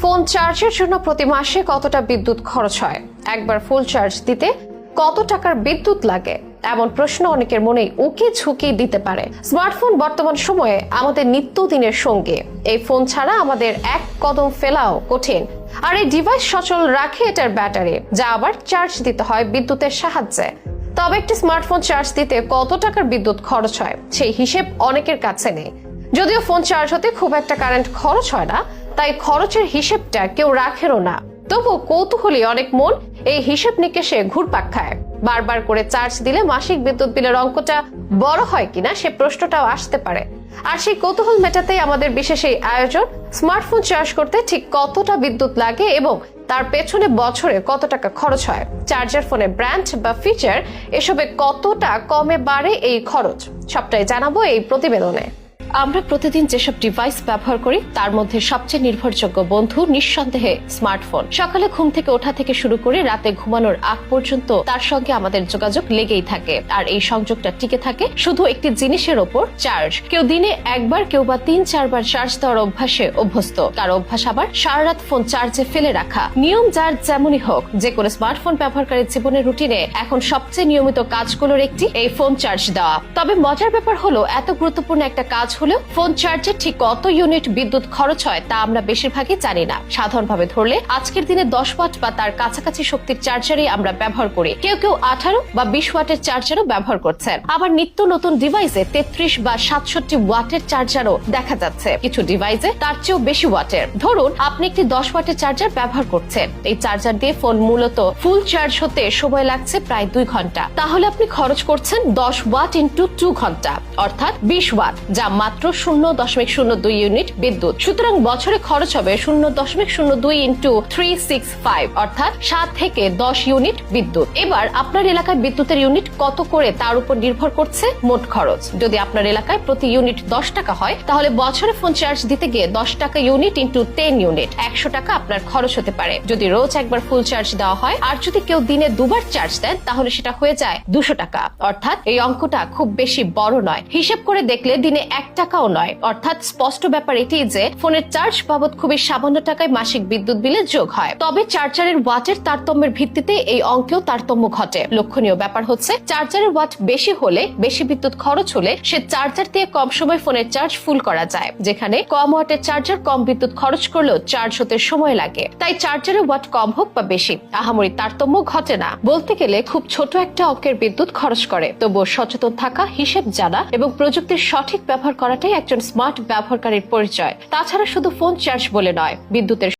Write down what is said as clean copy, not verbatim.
Phone চার্জের জন্য প্রতি মাসে কতটা বিদ্যুৎ খরচ হয়, একবার ফুল চার্জ দিতে কত টাকার বিদ্যুৎ লাগে, এমন প্রশ্ন অনেকের মনেই উকি ঝুঁকি দিতে পারে। স্মার্টফোন বর্তমান সময়ে আমাদের নিত্যদিনের সঙ্গী। এই ফোন ছাড়া আমাদের এক কদম ফেলাও কঠিন। আর এই ডিভাইস সচল রাখে এটার ব্যাটারি, যা আবার চার্জ দিতে হয় বিদ্যুতের সাহায্যে। তবে একটি স্মার্টফোন চার্জ দিতে কত টাকার বিদ্যুৎ খরচ হয় সেই হিসেব অনেকের কাছে নেই। যদিও ফোন চার্জ হতে খুব একটা কারেন্ট খরচ হয় না, তাই খরচের হিসেবটা কেউ রাখেও না। তবু কৌতূহলী অনেক মন এই হিসেব নিকেশে ঘুরপাক খায়। বারবার করে চার্জ দিলে মাসিক বিদ্যুৎ বিলের অঙ্কটা বড় হয় কিনা সে প্রশ্নটাও আসতে পারে। আর সেই কৌতূহল মেটাতেই আমাদের বিশেষ এই আয়োজন। স্মার্টফোন চার্জ করতে ঠিক কতটা বিদ্যুৎ লাগে এবং তার পেছনে বছরে কত টাকা খরচ হয়, চার্জার ফোনের ব্র্যান্ড বা ফিচার, এসবে কতটা কমে বাড়ে এই খরচ, সবটাই জানাবো এই প্রতিবেদনে। আমরা প্রতিদিন যেসব ডিভাইস ব্যবহার করি তার মধ্যে সবচেয়ে নির্ভরযোগ্য বন্ধু নিঃসন্দেহে স্মার্টফোন। সকালে ঘুম থেকে ওঠা থেকে শুরু করে রাতে ঘুমানোর আগ পর্যন্ত তার সঙ্গে আমাদের যোগাযোগ লেগেই থাকে। আর এই সংযোগটা টিকে থাকে শুধু একটি জিনিসের ওপর, চার্জ। কেউ দিনে একবার, কেউ বা 3-4 বার চার্জ দেওয়ার অভ্যাসে অভ্যস্ত। কার অভ্যাস আবার সারা রাত ফোন চার্জে ফেলে রাখা। নিয়ম যার যেমনই হোক, যে কোনো স্মার্টফোন ব্যবহারকারীর জীবনের রুটিনে এখন সবচেয়ে নিয়মিত কাজগুলোর একটি এই ফোন চার্জ দেওয়া। তবে মজার ব্যাপার হলো, এত গুরুত্বপূর্ণ একটা কাজ হলেও ফোন চার্জে ঠিক কত ইউনিট বিদ্যুৎ খরচ হয় তা আমরা বেশিরভাগই জানি না। সাধারণভাবে ধরলে আজকের দিনে 10 ওয়াট বা তার কাছাকাছি শক্তির চার্জারই আমরা ব্যবহার করি। কেউ কেউ 18 বা 20 ওয়াটের চার্জারও ব্যবহার করছেন। আবার নিত্য নতুন ডিভাইসে 33 বা 67 ওয়াটের চার্জারও দেখা যাচ্ছে। কিছু ডিভাইসে তার চেয়েও বেশি ওয়াটের। ধরুন আপনি একটি 10 ওয়াটের চার্জার ব্যবহার করছেন। এই চার্জার দিয়ে ফোন মূলত ফুল চার্জ হতে সময় লাগছে প্রায় 2 ঘন্টা। তাহলে আপনি খরচ করছেন 10 ওয়াট ইন্টু 2 ঘন্টা, অর্থাৎ 20 ওয়াট, যা মাত্র 0.02 ইউনিট বিদ্যুৎ। সুতরাং বছরে খরচ হবে 0.02 ইন্টু 365, অর্থাৎ 7 থেকে 10 ইউনিট বিদ্যুৎ। এবার আপনার এলাকায় বিদ্যুতের ইউনিট কত করে তার উপর নির্ভর করছে মোট খরচ। যদি আপনার এলাকায় প্রতি ইউনিট 10 টাকা হয়, তাহলে বছরে ফোন চার্জ দিতে গিয়ে 10 টাকা ইউনিট ইন্টু 10 ইউনিট 100 টাকা আপনার খরচ হতে পারে। যদি রোজ একবার ফুল চার্জ দেওয়া হয় আর যদি কেউ দিনে 2 বার চার্জ দেন, তাহলে সেটা হয়ে যায় 200 টাকা। অর্থাৎ এই অঙ্কটা খুব বেশি বড় নয়। হিসেব করে দেখলে দিনে 1 টাকাও নয়। অর্থাৎ স্পষ্ট ব্যাপার এটি যে ফোনের চার্জ বাবদ খুবই সামান্য টাকায় মাসিক বিদ্যুৎ বিলে যোগ হয়। তবে চার্জারের ওয়াটের তারতম্যের ভিত্তিতে এই অঙ্কেও তারতম্য ঘটে। লক্ষণীয় ব্যাপার হচ্ছে, চার্জারের ওয়াট বেশি হলে, বেশি বিদ্যুৎ খরচ হলে সে চার্জার দিয়ে কম সময় ফোনের চার্জ ফুল করা যায়, যেখানে কম ওয়াটের চার্জার কম বিদ্যুৎ খরচ করলেও চার্জ হতে সময় লাগে। তাই চার্জারের ওয়াট কম হোক বা বেশি, আহামরি তারতম্য ঘটে না। বলতে গেলে খুব ছোট একটা অঙ্কের বিদ্যুৎ খরচ করে। তবুও সচেতন থাকা, হিসেব জানা এবং প্রযুক্তির সঠিক ব্যবহার করাটাই একজন স্মার্ট ব্যবহারকারীর পরিচয়। তাছাড়া শুধু ফোন চার্জ বলে নয়, বিদ্যুতের